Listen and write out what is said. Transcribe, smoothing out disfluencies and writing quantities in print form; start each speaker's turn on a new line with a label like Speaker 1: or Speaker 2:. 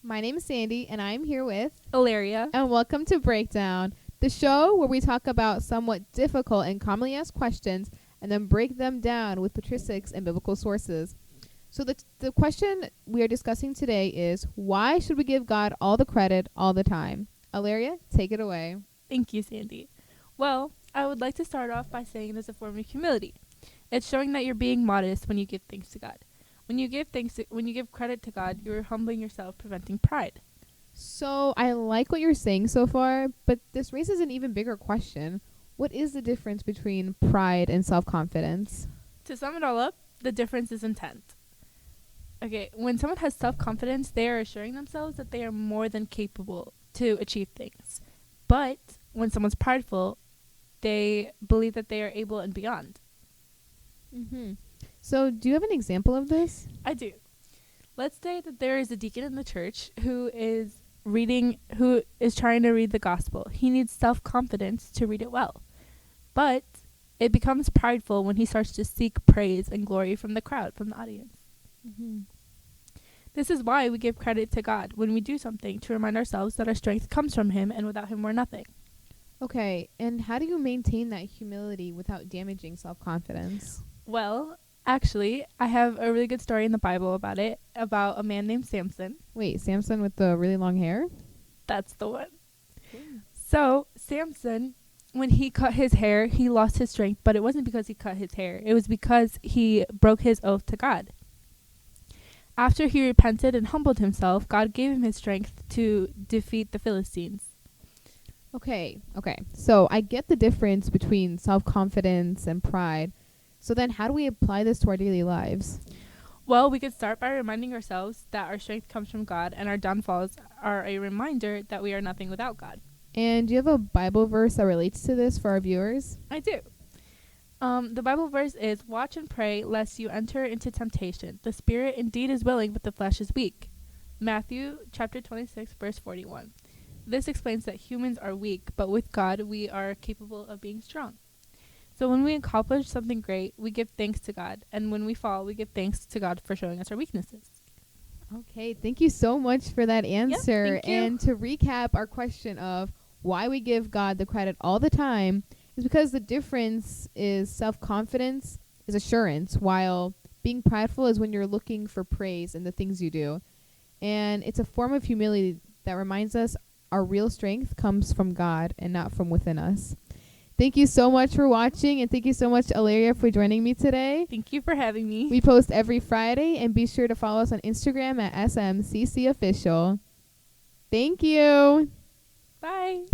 Speaker 1: My name is Sandy, and I'm here with
Speaker 2: Ilaria.
Speaker 1: and welcome to Breakdown, the show where we talk about somewhat difficult and commonly asked questions and then break them down with patristics and biblical sources. So the question we are discussing today is, why should we give God all the credit all the time? Ilaria, take it away.
Speaker 2: Thank you, Sandy. Well, I would like to start off by saying it is a form of humility. It's showing that you're being modest when you give thanks to God. When you give credit to God, you're humbling yourself, preventing pride.
Speaker 1: So I like what you're saying so far, but this raises an even bigger question. What is the difference between pride and self-confidence?
Speaker 2: To sum it all up, the difference is intent. Okay, when someone has self-confidence, they are assuring themselves that they are more than capable to achieve things. But when someone's prideful, they believe that they are able and beyond.
Speaker 1: Mm-hmm. So do you have an example of this?
Speaker 2: I do. Let's say that there is a deacon in the church who is trying to read the gospel. He needs self-confidence to read it well. But it becomes prideful when he starts to seek praise and glory from the crowd, from the audience.
Speaker 1: Mm-hmm.
Speaker 2: This is why we give credit to God when we do something, to remind ourselves that our strength comes from Him and without Him we're nothing.
Speaker 1: Okay, and how do you maintain that humility without damaging self-confidence?
Speaker 2: Well, actually, I have a really good story in the Bible about it, about a man named Samson.
Speaker 1: Wait, Samson with the really long hair?
Speaker 2: That's the one. So, Samson, when he cut his hair, he lost his strength, but it wasn't because he cut his hair. It was because he broke his oath to God. After he repented and humbled himself, God gave him his strength to defeat the Philistines.
Speaker 1: Okay. So I get the difference between self-confidence and pride. So then how do we apply this to our daily lives?
Speaker 2: Well, we could start by reminding ourselves that our strength comes from God and our downfalls are a reminder that we are nothing without God.
Speaker 1: And do you have a Bible verse that relates to this for our viewers?
Speaker 2: I do. The Bible verse is, "Watch and pray lest you enter into temptation. The spirit indeed is willing, but the flesh is weak." Matthew chapter 26, verse 41. This explains that humans are weak, but with God we are capable of being strong. So when we accomplish something great, we give thanks to God. And when we fall, we give thanks to God for showing us our weaknesses.
Speaker 1: Okay, thank you so much for that answer.
Speaker 2: thank you.
Speaker 1: And to recap our question of why we give God the credit all the time is because the difference is self-confidence is assurance, while being prideful is when you're looking for praise in the things you do. And it's a form of humility that reminds us our real strength comes from God and not from within us. Thank you so much for watching, and thank you so much, Ilaria, for joining me today.
Speaker 2: Thank you for having me.
Speaker 1: We post every Friday, and be sure to follow us on Instagram at SMCC Official. Thank you.
Speaker 2: Bye.